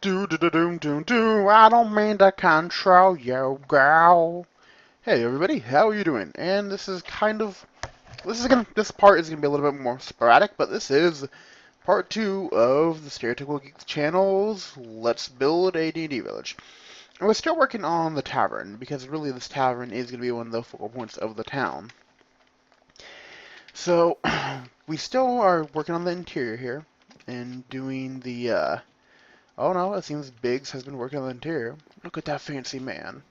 Do do do do do do. I don't mean to control you, girl. Hey everybody, how are you doing? And this part is gonna be a little bit more sporadic, but this is part two of the Stereotypical Geek channel's Let's Build a D&D Village. And we're still working on the tavern because really this tavern is gonna be one of the focal points of the town. So we still are working on the interior here and doing the oh no, it seems Biggs has been working on the interior. Look at that fancy man.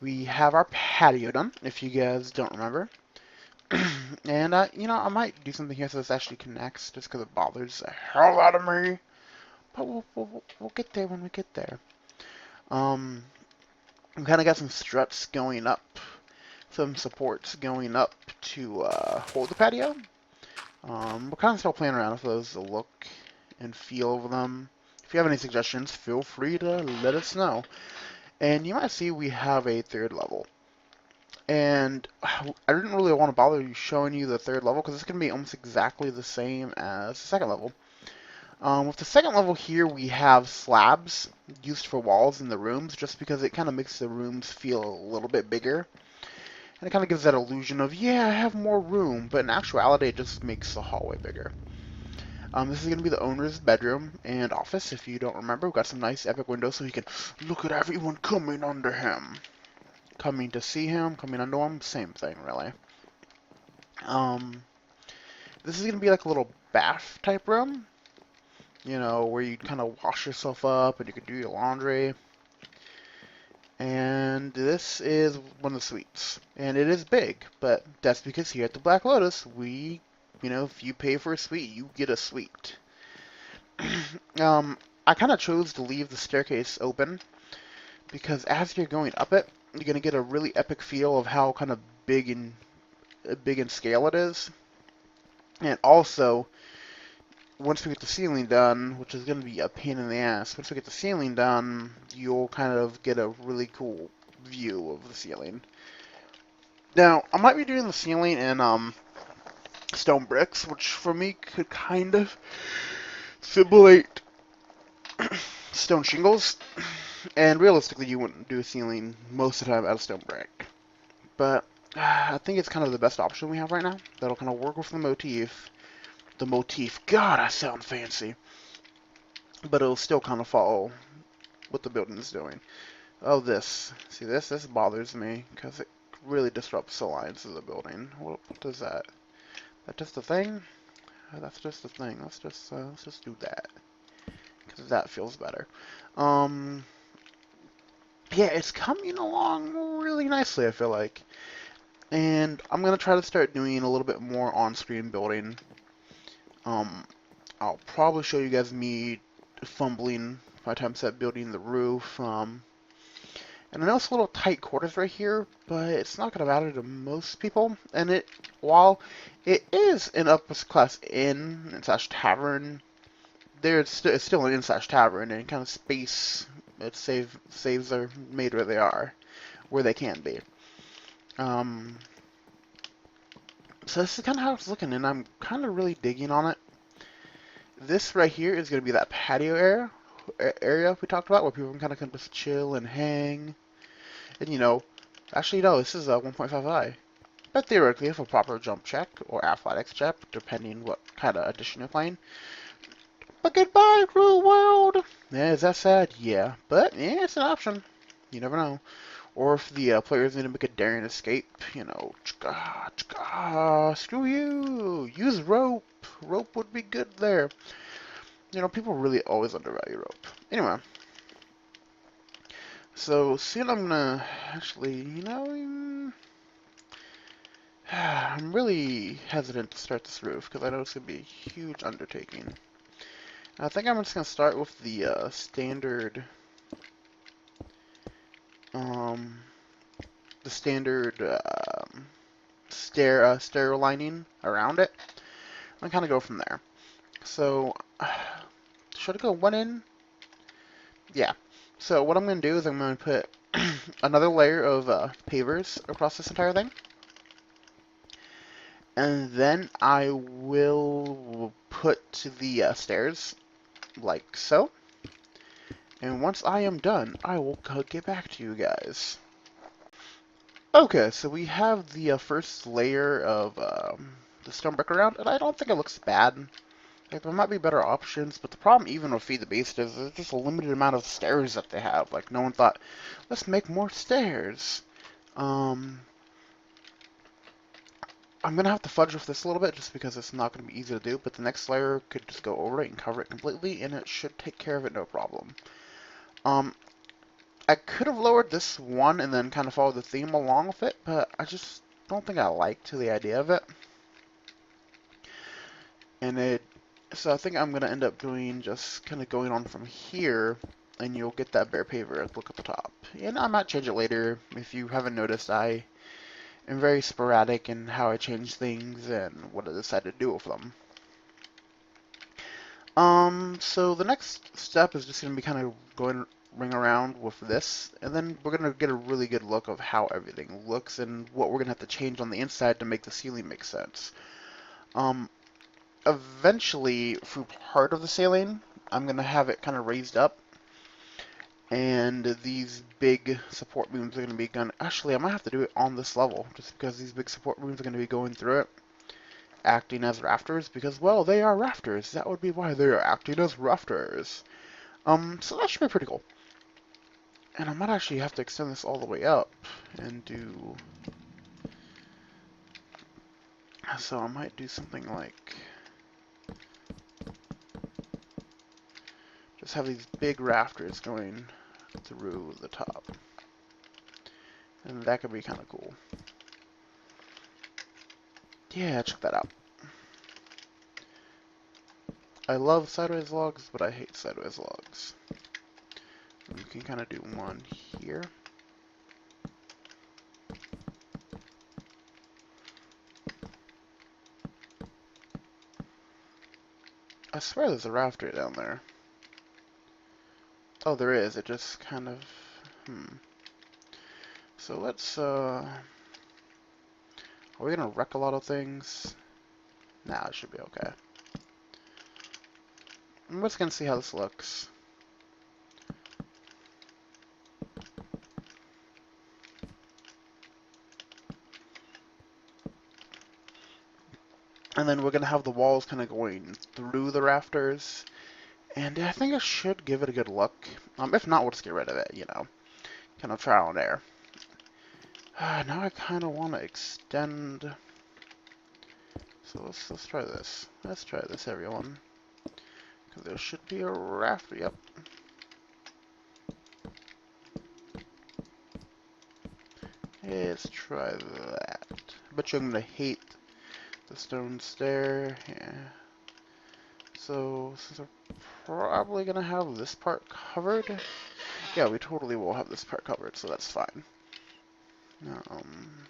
We have our patio done, if you guys don't remember. And, I might do something here so this actually connects, just because it bothers the hell out of me. But we'll get there when we get there. We kind of got some struts going up, some supports going up to hold the patio. We're kind of still playing around with those, the look and feel of them. If you have any suggestions, feel free to let us know. And you might see we have a third level. And I didn't really want to bother showing you the third level because it's going to be almost exactly the same as the second level. With the second level here, we have slabs used for walls in the rooms just because it kind of makes the rooms feel a little bit bigger. And it kind of gives that illusion of, yeah, I have more room, but in actuality, it just makes the hallway bigger. This is going to be the owner's bedroom and office, if you don't remember. We've got some nice epic windows so he can look at everyone coming under him. Coming to see him, coming under him, same thing, really. This is going to be like a little bath type room, where you kind of wash yourself up and you can do your laundry. And this is one of the suites. And it is big, but that's because here at the Black Lotus, if you pay for a suite, you get a suite. I kind of chose to leave the staircase open because as you're going up it, you're going to get a really epic feel of how kind of big in scale it is. And also, once we get the ceiling done, which is going to be a pain in the ass, once we get the ceiling done, you'll kind of get a really cool view of the ceiling. Now, I might be doing the ceiling in stone bricks, which for me could kind of simulate stone shingles. And realistically, you wouldn't do a ceiling most of the time out of stone brick. But I think it's kind of the best option we have right now. That'll kind of work with the motif. God, I sound fancy. But it'll still kind of follow what the building is doing. Oh, this. See, this bothers me because it really disrupts the lines of the building. What is that? That just a thing? That's just a thing. Let's just do that because that feels better. Yeah, it's coming along really nicely, I feel like. And I'm going to try to start doing a little bit more on-screen building. I'll probably show you guys me fumbling my time set building the roof. And I know it's a little tight quarters right here, but it's not going to matter to most people. And while it is an upper class inn / tavern, it's still an inn / tavern, and kind of space saves are made where they can be. So this is kind of how it's looking, and I'm kind of really digging on it. This right here is going to be that patio area we talked about, where people can kind of just chill and hang. And actually no, this is a 1.5i. But theoretically, if a proper jump check or athletics check, depending what kind of edition you're playing. But goodbye, cruel world! Yeah, is that sad? Yeah. But, yeah, it's an option. You never know. Or if the players need to make a daring escape, screw you! Use rope! Rope would be good there. People really always undervalue rope. Anyway. So, soon I'm gonna actually, I'm really hesitant to start this roof because I know it's gonna be a huge undertaking. I think I'm just gonna start with the standard stair lining around it. I'm kind of go from there. So, should I go one in? Yeah. So what I'm going to do is I'm going to put another layer of pavers across this entire thing. And then I will put the stairs like so. And once I am done, I will get back to you guys. Okay, so we have the first layer of the stone brick around, and I don't think it looks bad. Like, there might be better options, but the problem even with Feed the Beast is there's just a limited amount of stairs that they have. Like, no one thought, let's make more stairs. I'm going to have to fudge with this a little bit just because it's not going to be easy to do, but the next layer could just go over it and cover it completely, and it should take care of it no problem. I could have lowered this one and then kind of followed the theme along with it, but I just don't think I liked the idea of it. So I think I'm going to end up doing just kind of going on from here, and you'll get that bare paver look at the top. And I might change it later. If you haven't noticed, I am very sporadic in how I change things and what I decide to do with them. So the next step is just going to be kind of going ring around with this, and then we're going to get a really good look of how everything looks and what we're going to have to change on the inside to make the ceiling make sense. Eventually, through part of the ceiling, I'm going to have it kind of raised up, and these big support beams are going to be going. Actually, I might have to do it on this level, just because these big support beams are going to be going through it, acting as rafters, because, well, they are rafters. That would be why they are acting as rafters. So that should be pretty cool. And I might actually have to extend this all the way up and do... So I might do something like... Just have these big rafters going through the top. And that could be kind of cool. Yeah, check that out. I love sideways logs, but I hate sideways logs. You can kind of do one here. I swear there's a rafter down there. Oh, there is. It just kind of... So let's, Are we gonna wreck a lot of things? Nah, it should be okay. I'm just gonna see how this looks. And then we're gonna have the walls kind of going through the rafters. And I think it should give it a good look. If not, we'll just get rid of it, you know. Kind of trial and error. Now I kind of want to extend... So let's try this. Let's try this, everyone. Because there should be a rafter, yep. Let's try that. Bet you I'm going to hate the stone stair. Yeah. So, since we're probably going to have this part covered. Yeah, we totally will have this part covered, so that's fine. I'm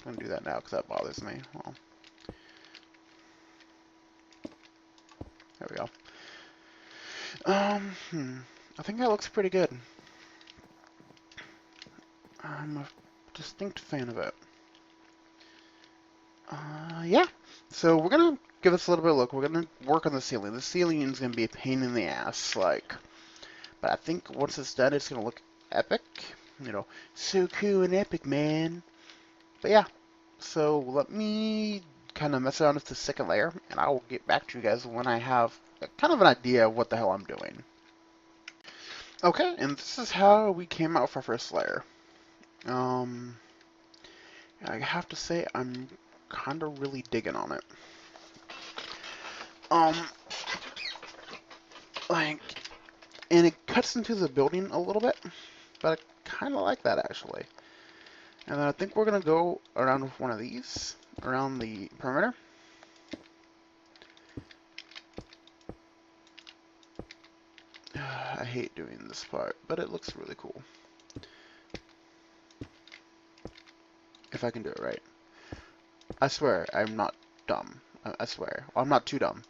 going to do that now because that bothers me. Well, there we go. I think that looks pretty good. I'm a distinct fan of it. Yeah. So we're gonna give this a little bit of a look. We're gonna work on the ceiling. The ceiling is gonna be a pain in the ass, like. But I think once it's done, it's gonna look epic. You know, so cool and epic, man. But yeah. So let me kind of mess around with the second layer, and I will get back to you guys when I have kind of an idea of what the hell I'm doing. Okay, and this is how we came out with our first layer. I have to say I'm kind of really digging on it. And it cuts into the building a little bit, but I kind of like that actually. And then I think we're gonna go around with one of these around the perimeter. I hate doing this part, but it looks really cool. If I can do it right. I swear, I'm not dumb. I swear. I'm not too dumb.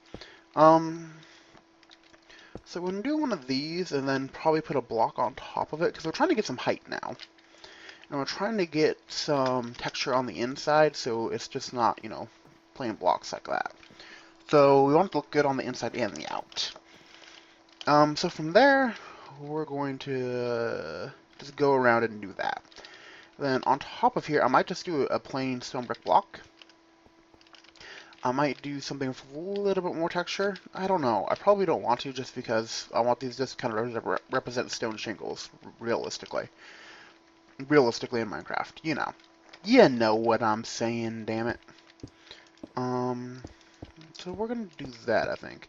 So we're going to do one of these and then probably put a block on top of it because we're trying to get some height now. And we're trying to get some texture on the inside so it's just not, you know, plain blocks like that. So we want it to look good on the inside and the out. So from there, we're going to just go around and do that. Then on top of here, I might just do a plain stone brick block. I might do something with a little bit more texture. I don't know. I probably don't want to just because I want these just kind of represent stone shingles, realistically. Realistically in Minecraft, you know. You know what I'm saying, damn it. So we're going to do that, I think.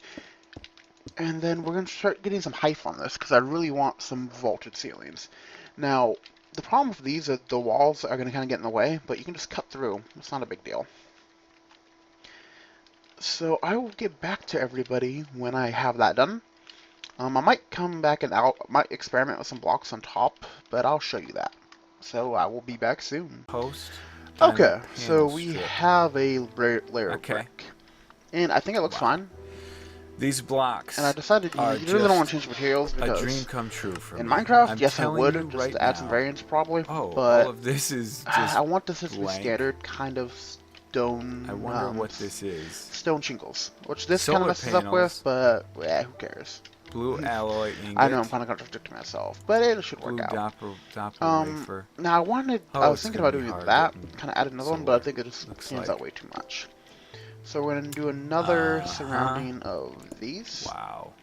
And then we're going to start getting some height on this, because I really want some vaulted ceilings. Now, the problem with these is the walls are going to kind of get in the way, but you can just cut through. It's not a big deal. So I will get back to everybody when I have that done. I might come back and might experiment with some blocks on top, but I'll show you that. So I will be back soon. Post. Okay, so we have a layer of brick. And I think it looks fine. These blocks. And I decided you really don't want to change materials because a dream come true for in me. Minecraft, yes, I would just to add some variants probably. Oh, but all of this is just I want this to be blank. Standard kind of stone. I wonder what this is. Stone shingles, which this Solar kind of messes panels, up with, but yeah, who cares? Blue alloy ingot. I know I'm kind of contradicting myself, but it should work out. Wafer. Now I was thinking about doing that, kind of add another one, but I think it just stands out way too much. So we're going to do another surrounding of these. Wow.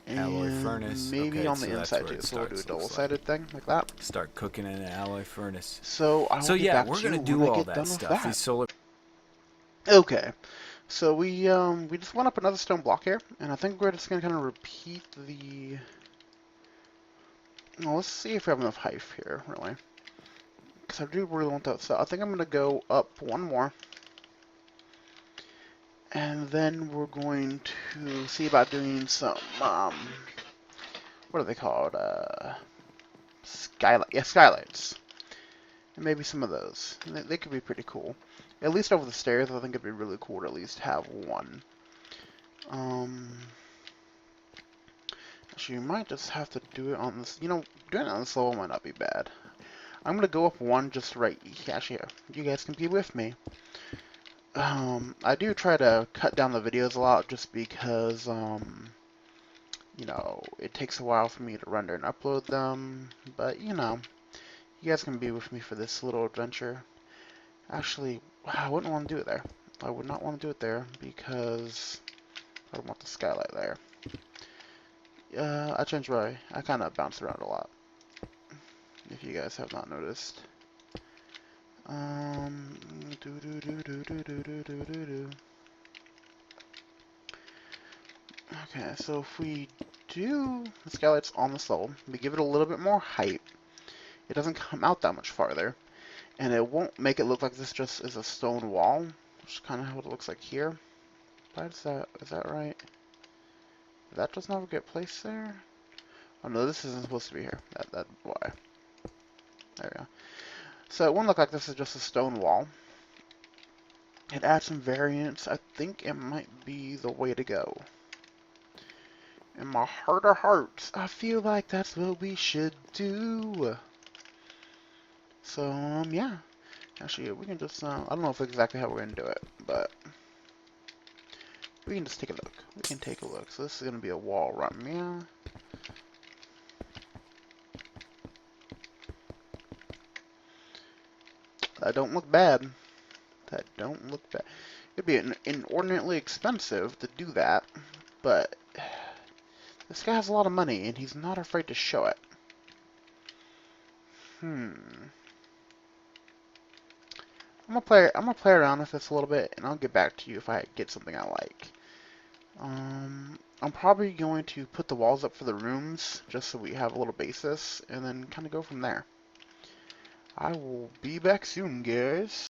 And alloy furnace. Maybe okay, on the inside too, so we'll do a double-sided thing like that. Start cooking in an alloy furnace. So I will get back we're to gonna you do when all I get that done stuff. with that. These solar. Okay, so we just went up another stone block here, and I think we're just gonna kind of repeat the. Well, let's see if we have enough height here, really, because I do really want that. So I think I'm gonna go up one more. And then we're going to see about doing some, what are they called? Skylights. And maybe some of those. They could be pretty cool. At least over the stairs, I think it'd be really cool to at least have one. Actually, you might just have to do it on this, doing it on this level might not be bad. I'm going to go up one just right, actually, you guys can be with me. I do try to cut down the videos a lot just because, it takes a while for me to render and upload them, but, you guys can be with me for this little adventure. Actually, I wouldn't want to do it there. I would not want to do it there because I don't want the skylight there. I changed I kind of bounced around a lot, if you guys have not noticed. Okay, so if we do the skylights on this level, we give it a little bit more height, it doesn't come out that much farther, and it won't make it look like this just is a stone wall, which is kind of how it looks like here. Why is that right? Did that just never get placed there? Oh no, this isn't supposed to be here. That's why. There we go. So it won't look like this is just a stone wall. It adds some variance. I think it might be the way to go. In my heart of hearts, I feel like that's what we should do. So, yeah. Actually, we can just, I don't know exactly how we're going to do it, but we can just take a look. We can take a look. So this is going to be a wall right here. That don't look bad. That don't look bad. It'd be inordinately expensive to do that, but this guy has a lot of money, and he's not afraid to show it. I'm gonna play around with this a little bit, and I'll get back to you if I get something I like. I'm probably going to put the walls up for the rooms, just so we have a little basis, and then kind of go from there. I will be back soon, guys.